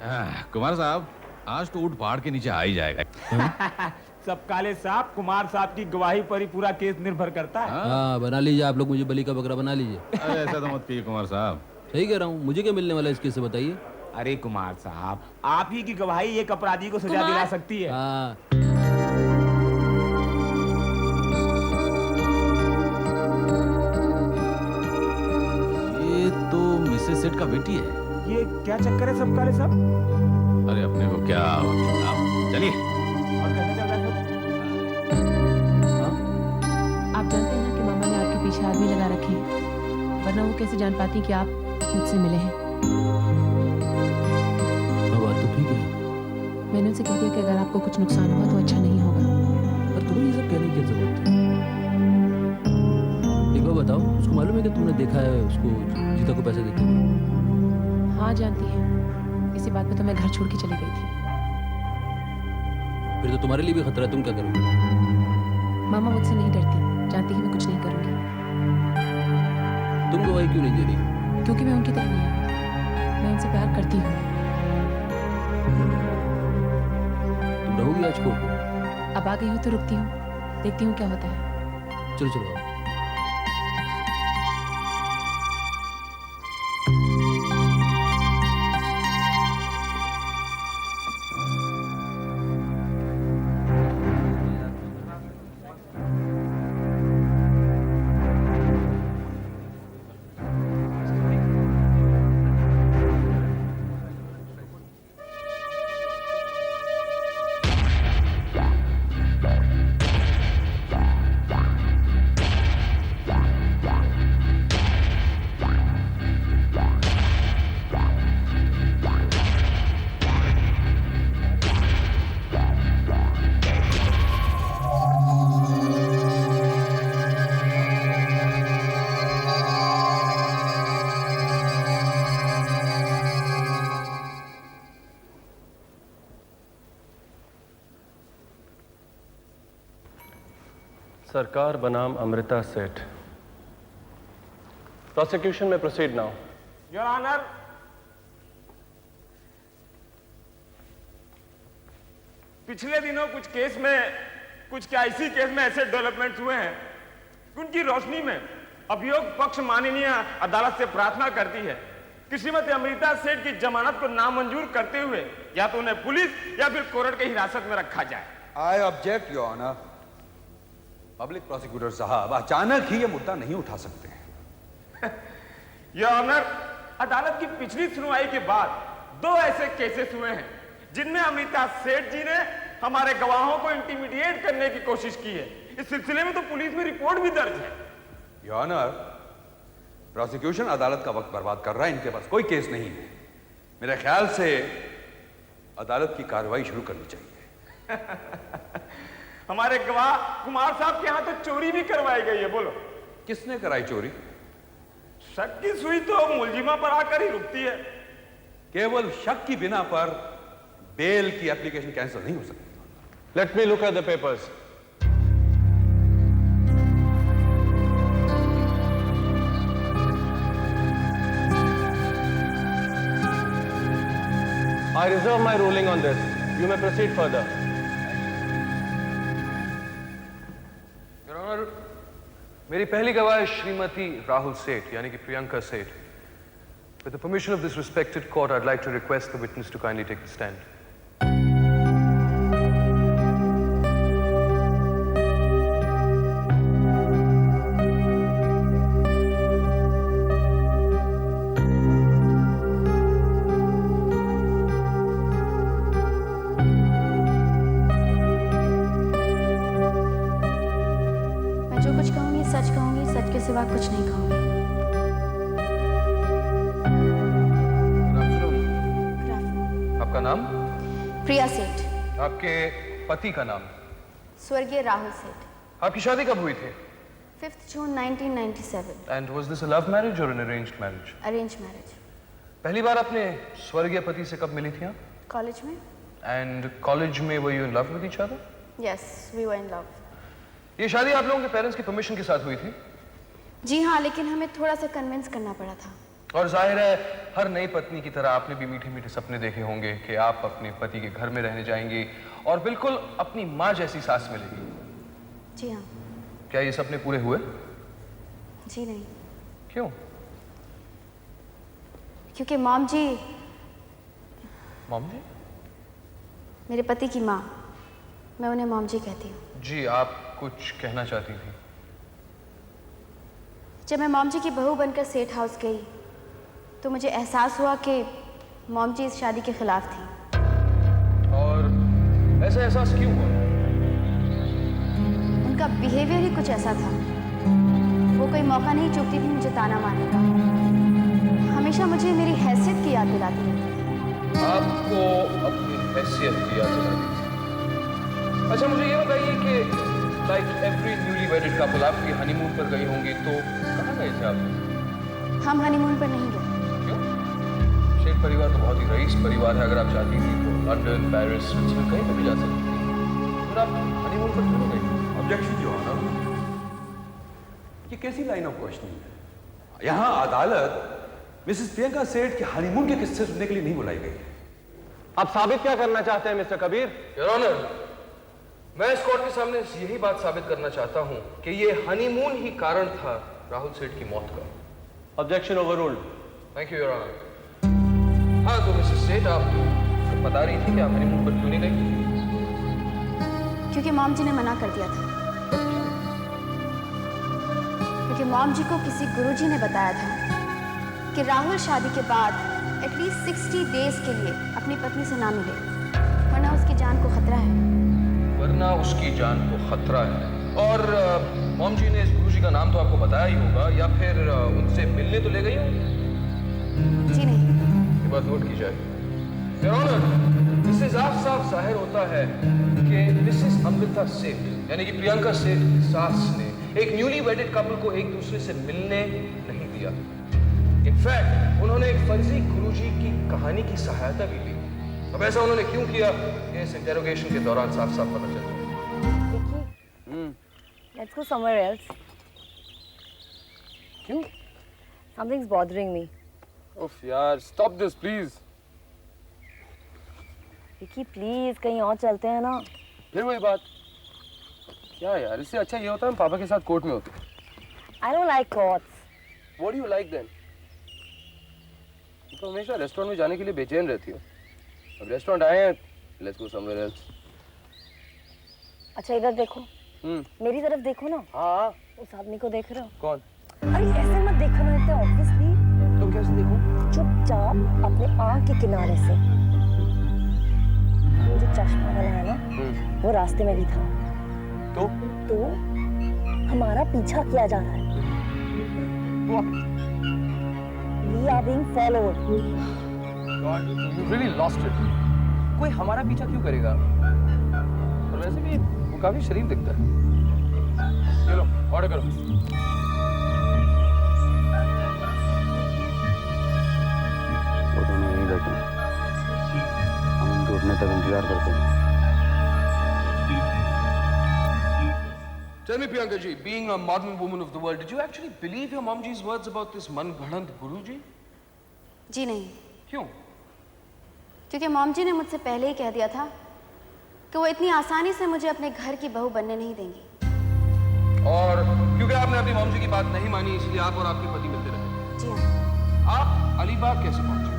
कुमार साहब, आज तो ऊट पहाड़ के नीचे आ ही जाएगा। सब काले साहब, कुमार साहब की गवाही पर ही पूरा केस निर्भर करता है। हाँ, बना लीजिए आप लोग, मुझे बलि का बकरा बना लीजिए। अरे ऐसा तो मत कहिए कुमार साहब। सही कह रहा हूँ, मुझे क्या मिलने वाला है इस केस से, बताइए। अरे कुमार साहब, आप ही की गवाही एक अपराधी को सजा दिला सकती है। हाँ, ये तो मिसेस सेठ का बेटी है। ये क्या चक्कर है सब काले साहब? अरे अपने को क्या वकील साहब, चलिए। और कैसा चल रहा है? आप जानते हैं ना कि मामा ने आपके पीछे आदमी लगा रखे हैं, वरना वो कैसे जान पाती कि आप मुझसे मिले हैं। बात तो ठीक है, मैंने उनसे कह दिया कि अगर आपको कुछ नुकसान हुआ तो अच्छा नहीं होगा। पर तुम्हें ये सब कहने की जरूरत है? एक बार बताओ, उसको मालूम है कि तुमने देखा है उसको जीता को पैसे देते हुए? हाँ जानती है, इसी बात पे तो मैं घर छोड़ के चली गई थी। फिर तो तुम्हारे लिए भी खतरा है, तुम क्या करोगे? मामा मुझसे नहीं डरती, जानती है मैं कुछ नहीं करूंगी। तुम गवाही क्यों नहीं दे रही? क्योंकि मैं उनकी तरह नहीं हूँ, मैं उनसे प्यार करती हूँ। तुम रहोगी आज कोर्ट में? अब आ गई हूँ तो रुकती हूँ, देखती हूँ क्या होता है। चलो चलो आओ। सरकार बनाम अमृता सेठ। प्रोसिक्यूशन में प्रोसीड नाउ। योर ऑनर, पिछले दिनों कुछ ऐसी केस में ऐसे डेवलपमेंट्स हुए हैं कि उनकी रोशनी में अभियोग पक्ष माननीय अदालत से प्रार्थना करती है कि श्रीमती अमृता सेठ की जमानत को नामंजूर करते हुए या तो उन्हें पुलिस या फिर कोर्ट की हिरासत में रखा जाए। I object your honour. Public prosecutor साहब अचानक ही ये मुद्दा नहीं उठा सकते। योर ऑनर, अदालत की पिछली सुनवाई के बाद दो ऐसे केसेस हुए हैं जिनमें अमृता सेठ जी ने हमारे गवाहों को इंटिमिडिएट करने की कोशिश की है। इस सिलसिले में तो पुलिस में रिपोर्ट भी दर्ज है। योर ऑनर, प्रोसिक्यूशन अदालत का वक्त बर्बाद कर रहा है, इनके पास कोई केस नहीं है। मेरे ख्याल से अदालत की कार्रवाई शुरू करनी चाहिए। हमारे गवाह कुमार साहब के यहां तो चोरी भी करवाई गई है। बोलो किसने कराई चोरी? शक की सुई तो मुलजिमा पर आकर ही रुकती है। केवल शक की बिना पर बेल की एप्लीकेशन कैंसिल नहीं हो सकती। Let me look at the papers. I reserve my ruling on this. You may proceed further. Your Honor, मेरी पहली गवाह श्रीमती राहुल सेठ यानी कि प्रियंका सेठ। With the permission of this respected court, I'd like to request the witness to kindly take the stand. मैं जो कुछ कहूंगी सच के सिवा कुछ नहीं कहूंगी। आपका नाम? प्रिया सेठ। आपके पति का नाम? स्वर्गीय राहुल सेठ। आपकी शादी कब हुई थी? 5 जून 1997। And was this a love marriage or an arranged marriage? Arrange marriage. पहली बार अपने स्वर्गीय पति से कब मिली थी आप? कॉलेज में। And college में were you in love with each other? Yes, we were in love. ये शादी आप लोगों के पेरेंट्स की परमिशन के साथ हुई थी? जी हाँ, लेकिन हमें थोड़ा सा कन्विंस करना पड़ा था। और जाहिर है हर नई पत्नी की तरह आपने भी मीठे मीठे सपने देखे होंगे कि आप अपने पति के घर में रहने जाएंगी और बिल्कुल अपनी माँ जैसी सास मिलेगी। जी हाँ। क्या ये सपने पूरे हुए? जी नहीं। क्यों? क्योंकि मॉम जी, मॉम जी? मेरे पति की माँ, मैं उन्हें मॉम जी कहती हूँ। जी, आप कुछ कहना चाहती थी? जब मैं मॉम जी की बहू बनकर सेठ हाउस गई तो मुझे एहसास हुआ कि मॉम जी इस शादी के खिलाफ थी। और ऐसा एहसास क्यों हुआ? उनका बिहेवियर ही कुछ ऐसा था। वो कोई मौका नहीं चूकती थी मुझे ताना मारने का। हमेशा मुझे मेरी हैसियत की याद दिलाती है। आपको अपनी हैसियत की याद दिलाती। अच्छा, मुझे ये बताइए कि लाइक एवरी न्यूली वेडेड कपल आपकी हनीमून पर गई होंगी, तो कहाँ गए थे आप? हम हनीमून पर नहीं गए। क्यों? शेख परिवार तो बहुत ही रईस परिवार है। अगर आप चाहती थी तो लंदन, पेरिस, स्विट्जरलैंड कहीं पर भी जा सकती थी। फिर आप हनीमून पर क्यों गई? ऑब्जेक्शन जो है ना, ये कैसी लाइन ऑफ क्वेश्चनिंग है? यहाँ अदालत मिसेस प्रियंका सेठ के हनीमून के किस्से सुनने के लिए नहीं बुलाई गई है। आप साबित क्या करना चाहते हैं मिस्टर कबीर? योर ऑनर, मैं इस कोर्ट के सामने यही बात साबित करना चाहता हूं कि ये हनीमून ही कारण था राहुल सेठ की मौत का। Objection overruled. Thank you your honour. हाँ, तो मिसेस सेठ, आप बता रही थी कि आप हनीमून पर क्यों नहीं गई? क्योंकि मॉम जी ने मना कर दिया था। क्योंकि मॉम जी को किसी गुरुजी ने बताया था कि राहुल शादी के बाद एटलीस्ट 60 डेज के लिए अपनी पत्नी से ना मिले, वरना उसकी जान को खतरा है। वरना उसकी जान को खतरा है। और मॉम जी ने इस गुरुजी का नाम तो आपको बताया ही होगा, या फिर उनसे मिलने तो ले गई होगी? जी नहीं। ये बात नोट की जाए। योर ऑनर, इससे साफ साफ जाहिर होता है कि मिसेस अमृता सेठ यानी कि प्रियंका सेठ की सास ने एक न्यूली वेडेड कपल को एक दूसरे से मिलने नहीं दिया। इनफैक्ट उन्होंने एक फर्जी गुरुजी की कहानी की सहायता भी ली। अब ऐसा उन्होंने क्यों किया, ये इस इंटेरोगेशन के दौरान साफ साफ पता चल जाएगा। Let's go somewhere else. क्यों? Something's bothering me. उफ यार, stop this please. Vicky please कहीं और चलते हैं ना। फिर वही बात। क्या यार, इससे अच्छा ये होता है हम पापा के साथ कोर्ट में होते। I don't like courts. What do you like then? तो हमेशा रेस्टोरेंट में जाने के लिए बेचैन रहती हो। अब रेस्टोरेंट आए हैं, let's go somewhere else. अच्छा इधर देखो। मेरी तरफ देखो ना। हाँ। उस आदमी को देख रहे हो? कौन? अरे ऐसे मत देखो ना, इतने ऑब्वियसली। तो कैसे देखूं? चुपचाप अपने आँख के किनारे से। वो जो चश्मा वाला है ना, वो रास्ते में भी था। तो हमारा पीछा किया जा रहा है। We are being followed. God, you really lost it. कोई हमारा पीछा क्यों करेगा? और वैसे भी वो काफी शरीफ दिखता है। चलो ऑर्डर करो। वो दोनों यहीं बैठे हैं, हम उनके उठने तक इंतजार करते हैं। Tell me, Priyanka ji, being a modern woman of the world, did you actually believe your mom ji's words about this मनगढ़ंत गुरुजी? जी नहीं। क्यों? क्योंकि मॉम जी ने मुझसे पहले ही कह दिया था कि वो इतनी आसानी से मुझे अपने घर की बहू बनने नहीं देंगी। और क्योंकि आपने अपनी मॉम जी की बात नहीं मानी, इसलिए आप और आपके पति मिलते रहे। जी हाँ। आप अलीबाग कैसे पहुंचे?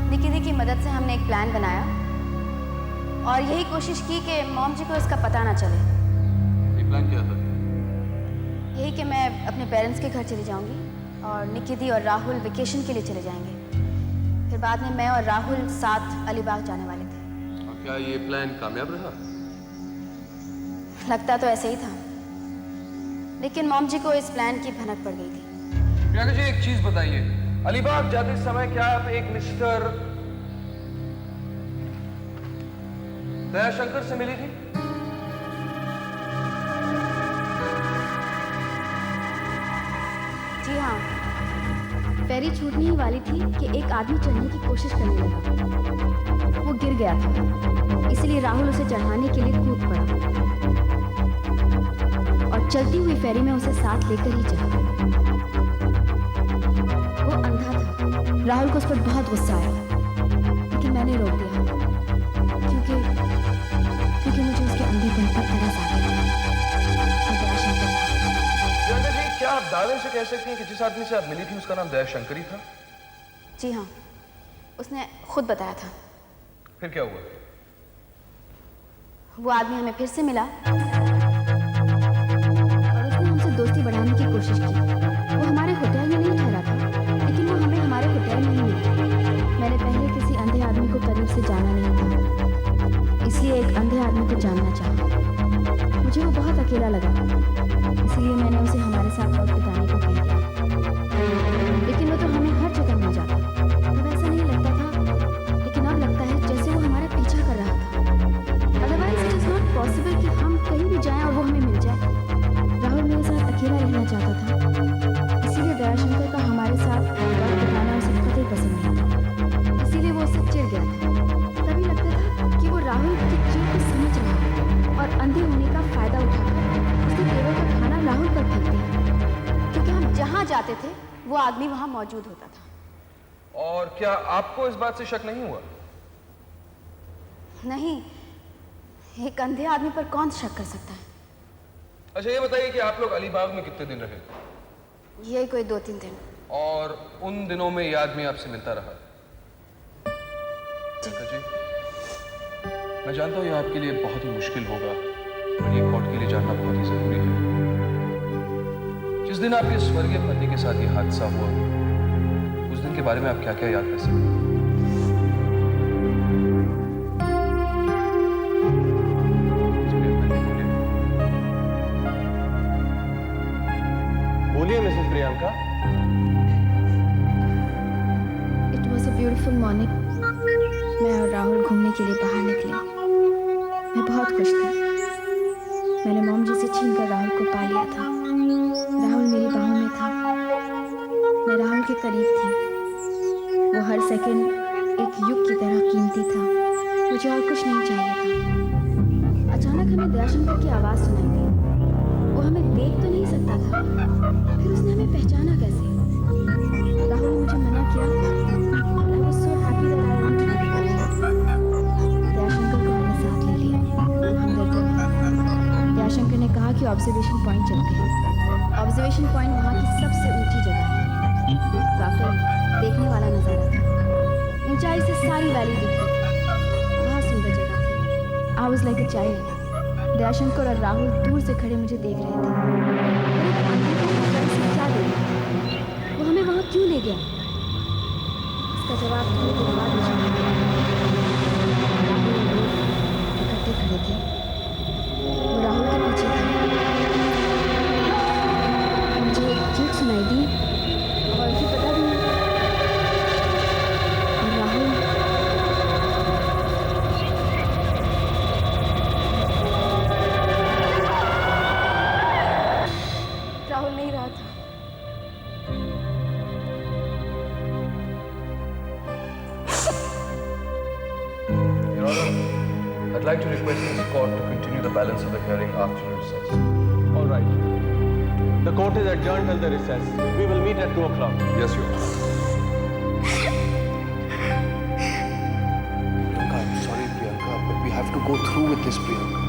निकी दी की मदद से हमने एक प्लान बनाया और यही कोशिश की कि मॉम जी को इसका पता ना चले। ये प्लान क्या था? यही कि मैं अपने पेरेंट्स के घर चली जाऊंगी और निकी दी और राहुल वेकेशन के लिए चले जाएंगे। फिर बाद में मैं और राहुल साथ अलीबाग जाने वाले थे। और क्या ये प्लान कामयाब रहा? लगता तो ऐसे ही था, लेकिन मॉम जी को इस प्लान की भनक पड़ गई थी। प्रियंका जी, एक चीज बताइए, अलीबाग जाते समय क्या आप एक मिस्टर दयाशंकर से मिली थी? जी हाँ, फेरी छूटने ही वाली थी कि एक आदमी चढ़ने की कोशिश करने लगा। वो गिर गया था, इसलिए राहुल उसे चढ़ाने के लिए कूद पड़ा और चलती हुई फेरी में उसे साथ लेकर ही चला। राहुल को उस पर बहुत गुस्सा आया, लेकिन मैंने रोक दिया क्योंकि मुझे उसके अंधेपन पर तरस आ गया। वो दयाशंकर था। प्रियंका जी, क्या आप दावे से कह सकती हैं कि जिस आदमी से आप मिली थी उसका नाम दयाशंकर ही था? जी हाँ, उसने खुद बताया था। फिर क्या हुआ? वो आदमी हमें फिर से मिला और उसने हमसे दोस्ती बढ़ाने की कोशिश की। वो हमारे होटल में नहीं ठहरा था, लेकिन वो हमें हमारे होटल में ही मिला। मैंने पहले किसी अंधे आदमी को करीब से जाना नहीं था, इसलिए एक अंधे आदमी को जानना चाहा। मुझे वो बहुत अकेला लगा, इसलिए मैंने उसे हमारे साथ वक्त बिताने को कह दिया। लेकिन वो तो हमें हर जगह मिल जाता, तब ऐसा नहीं लगता था, लेकिन अब लगता है जैसे वो हमारा पीछा कर रहा था। Otherwise it is not possible कि हम कहीं भी जाएं और वो हमें मिल जाए। राहुल मेरे साथ अकेला रहना चाहता था, इसीलिए दयाशंकर का हमारे साथ वक्त बिताना उसे कतई पसंद नहीं था। इसीलिए वो उससे चिढ़ गया था। तभी लगता था कि वो राहुल की चिढ़ को समझ रहा है और अंधे होने का फायदा उठाकर उसके टेबल का खाना राहुल पर फेंक दिया, क्योंकि हम जहाँ जाते थे वो आदमी वहाँ मौजूद होता था। और क्या आपको इस बात से शक नहीं हुआ? नहीं, एक अंधे आदमी पर कौन शक कर सकता है? अच्छा ये बताइए कि आप लोग अलीबाग में कितने दिन रहे? ये कोई 2-3 दिन। और उन दिनों में ये आदमी आपसे मिलता रहा? प्रियंका जी, मैं जानता हूँ ये आपके लिए बहुत ही मुश्किल होगा और ये कोर्ट के लिए जानना बहुत ही जरूरी है। जिस दिन आपके स्वर्गीय पति के साथ ये हादसा हुआ, उस दिन के बारे में आप क्या क्या याद कर सकते हैं? बोलिए Mrs Priyanka. It was a beautiful morning. मैं और राहुल घूमने के लिए बाहर निकले। मैं बहुत खुश थी। मैंने मॉम जी से छीनकर राहुल को पा लिया था। राहुल मेरी बाहों में था। मैं राहुल के करीब थी। वो हर सेकंड एक युग की तरह कीमती था। मुझे और कुछ नहीं चाहिए था। अचानक हमें दयाशंकर की आवाज़ सुनाई दी। वो हमें देख तो नहीं सकता था, फिर उसने हमें पहचाना कैसे? राहुल ने मुझे मना किया। I was so happy that I wanted to be with him. Dayashankar को मैंने साथ ले लिया। हम घर गए। दयाशंकर ने कहा कि ऑब्जर्वेशन पॉइंट चलते हैं। ऑब्जर्वेशन पॉइंट वहाँ की सबसे ऊंची जगह है। वाकई देखने वाला नजारा था। ऊंचाई से सारी वैली दिखती थी। बहुत सुंदर जगह थी। I was like a child. Dayashankar और राहुल दूर से खड़े मुझे देख रहे थे। और एक अंधे को ऊंचाई से क्या देख रहा? वो हमें वहाँ क्यों ले गया? इसका जवाब थोड़ी देर बाद मुझे मिल गया। राहुल और लोग इकट्ठे खड़े थे। वो राहुल के पीछे था। मुझे एक चीख सुनाई दी और फिर पता भी नहीं। और राहुल नहीं रहा था। Your Honor, I'd like to request this court to continue the balance of the hearing after recess. All right. The court is adjourned till the recess. We will meet at 2 o'clock. Yes, Your Honor. Priyanka, I'm sorry, Priyanka, but we have to go through with this, Priyanka.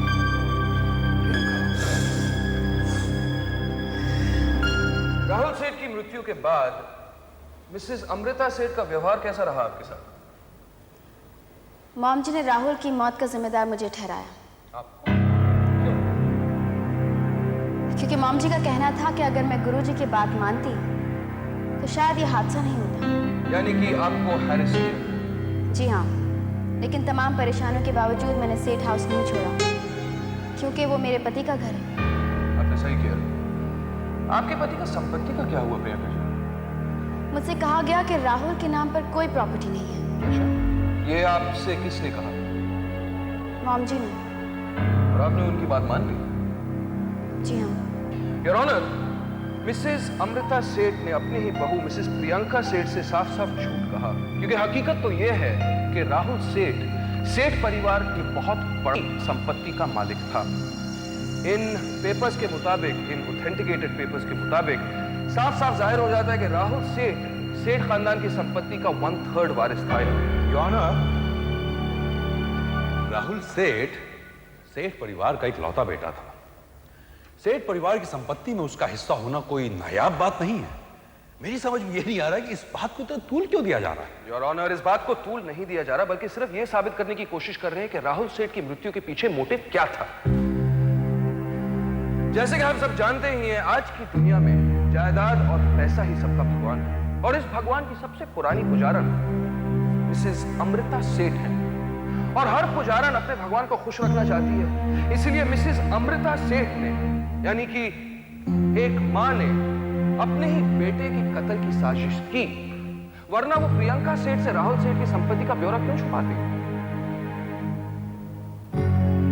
Rahul सेठ की मृत्यु के बाद Mrs Amrita सेठ का व्यवहार कैसा रहा आपके साथ? मॉम जी ने राहुल की मौत का जिम्मेदार मुझे ठहराया। आपको? क्यों? क्योंकि मॉम जी का कहना था कि अगर मैं गुरुजी की बात मानती तो शायद ये हादसा नहीं होता। यानी कि आपको हैरिस किया? जी हाँ, लेकिन तमाम परेशानियों के बावजूद मैंने सेठ हाउस नहीं छोड़ा, क्योंकि वो मेरे पति का घर है। आपने सही किया। आपके पति का संपत्ति का क्या हुआ प्रियंका जी? मुझसे कहा गया कि राहुल के नाम पर कोई प्रॉपर्टी नहीं है। अच्छा, ये आपसे किसने कहा? मॉम जी ने। और आपने उनकी बात मान ली? जी हाँ। योर ऑनर, मिसेस अमृता सेठ ने अपनी ही बहू मिसेस प्रियंका सेठ से साफ साफ झूठ कहा, क्योंकि हकीकत तो यह है कि राहुल सेठ परिवार की बहुत बड़ी संपत्ति का मालिक था। इन पेपर्स के मुताबिक, इन ऑथेंटिकेटेड पेपर्स के मुताबिक साफ साफ जाहिर हो जाता है कि राहुल सेठ सेठ खानदान की संपत्ति का 1/3 वारिस था। योर ऑनर, राहुल सेठ सेठ परिवार का इकलौता बेटा था। सेठ परिवार की संपत्ति में उसका हिस्सा होना कोई नायाब बात नहीं है। मेरी समझ में यह नहीं आ रहा कि इस बात को तो तूल क्यों दिया जा रहा है। योर ऑनर, इस बात को तूल नहीं दिया जा रहा, बल्कि सिर्फ यह साबित करने की कोशिश कर रहे हैं कि राहुल सेठ की मृत्यु के पीछे मोटिव क्या था। जैसे कि हम सब जानते ही हैं, आज की दुनिया में जायदाद और पैसा ही सबका भगवान है, और इस भगवान की सबसे पुरानी पुजारन मिसेस अमृता सेठ है, और हर पुजारन अपने भगवान को खुश रखना चाहती है। इसलिए मिसेस अमृता सेठ ने, यानी कि एक मां ने, अपने ही बेटे की कत्ल की साजिश की, वरना वो प्रियंका सेठ से राहुल सेठ की संपत्ति का ब्यौरा क्यों छुपाती?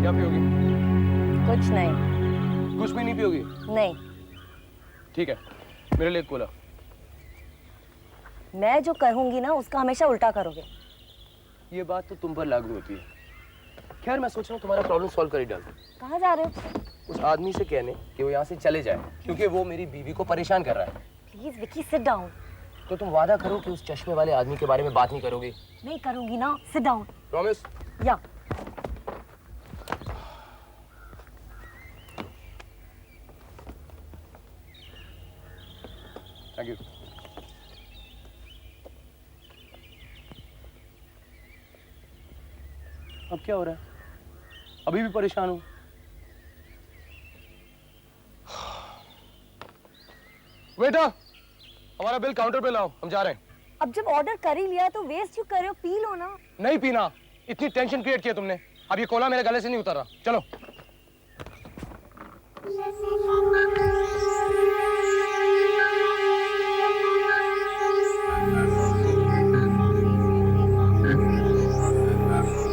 क्या पियोगी? कुछ नहीं। कुछ भी नहीं पियोगी? नहीं। ठीक है, मेरे लिए कोला। मैं जो कहूंगी ना उसका हमेशा उल्टा करोगे। ये बात तो तुम पर लागू होती है। खैर, मैं सोच रहा हूँ तुम्हारा प्रॉब्लम सॉल्व कर ही डाल दूं। कहाँ जा रहे हो? उस आदमी से कहने कि वो यहाँ से चले जाए, क्योंकि वो मेरी बीवी को परेशान कर रहा है। Please Vicky, sit down. तो तुम वादा करो कि उस चश्मे वाले आदमी के बारे में बात नहीं करोगे। नहीं करूंगी ना, सिट डाउन। प्रॉमिस? या। Thank you. अब क्या हो रहा है? अभी भी परेशान हूं। वेटर, हमारा बिल काउंटर पे लाओ, हम जा रहे हैं। अब जब ऑर्डर कर ही लिया तो वेस्ट क्यों कर रहे हो? पी लो ना। नहीं पीना, इतनी टेंशन क्रिएट किया तुमने। अब ये कोला मेरे गले से नहीं उतर रहा। चलो।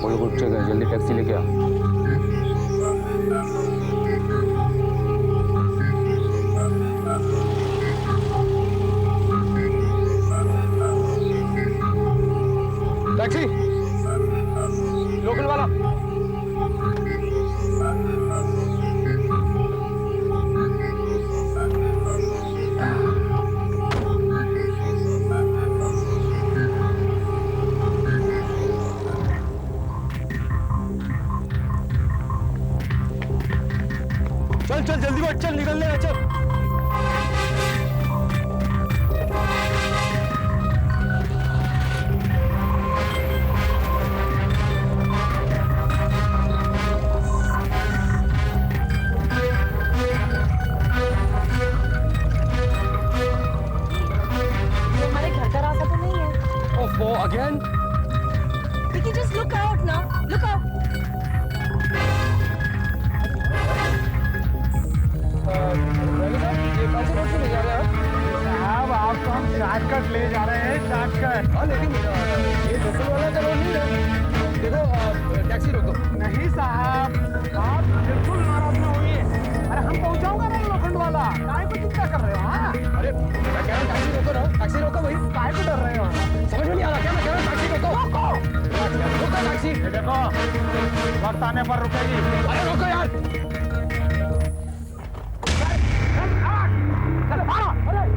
बोलो कुछ जगह, जल्दी टैक्सी लेके आ। टैक्सी, लोकल वाला। चल चल जल्दी बढ़, चल निकलने का, चल। हमारे घर का रास्ता तो नहीं है। Oh, again? Vicky, just look out ना, लुक आउट। साहब, आपको हम शॉर्टकट ले जा रहे हैं, शॉर्टकट। हाँ, लेकिन ये लोकल वाला का रोड नहीं है। देखो, टैक्सी रोको। नहीं साहब, आप बिल्कुल नाराज ना होइए। अरे हम पहुंचाऊंगा ना लोखंड वाला, काहे को चिंता कर रहे हो? हाँ, अरे मैं कह रहा हूँ टैक्सी रोको ना, टैक्सी रोको भाई। काहे को डर रहे हो? समझ में नहीं आ रहा क्या मैं कह रहा हूँ? टैक्सी रोको। रोको टैक्सी। ये देखो, वक्त आने पर रुकेगी। अरे रोको यार।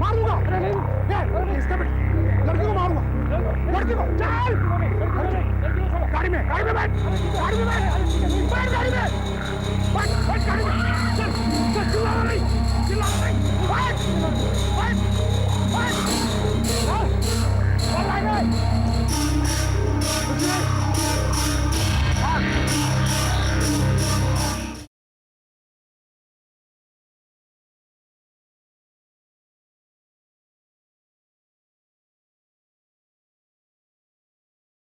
मारूंगा। लड़की को मारूंगा, लड़की को। चल गाड़ी में बैठ, गाड़ी में बैठ, बैठ गाड़ी में, बैठ गाड़ी में, बैठ गाड़ी में।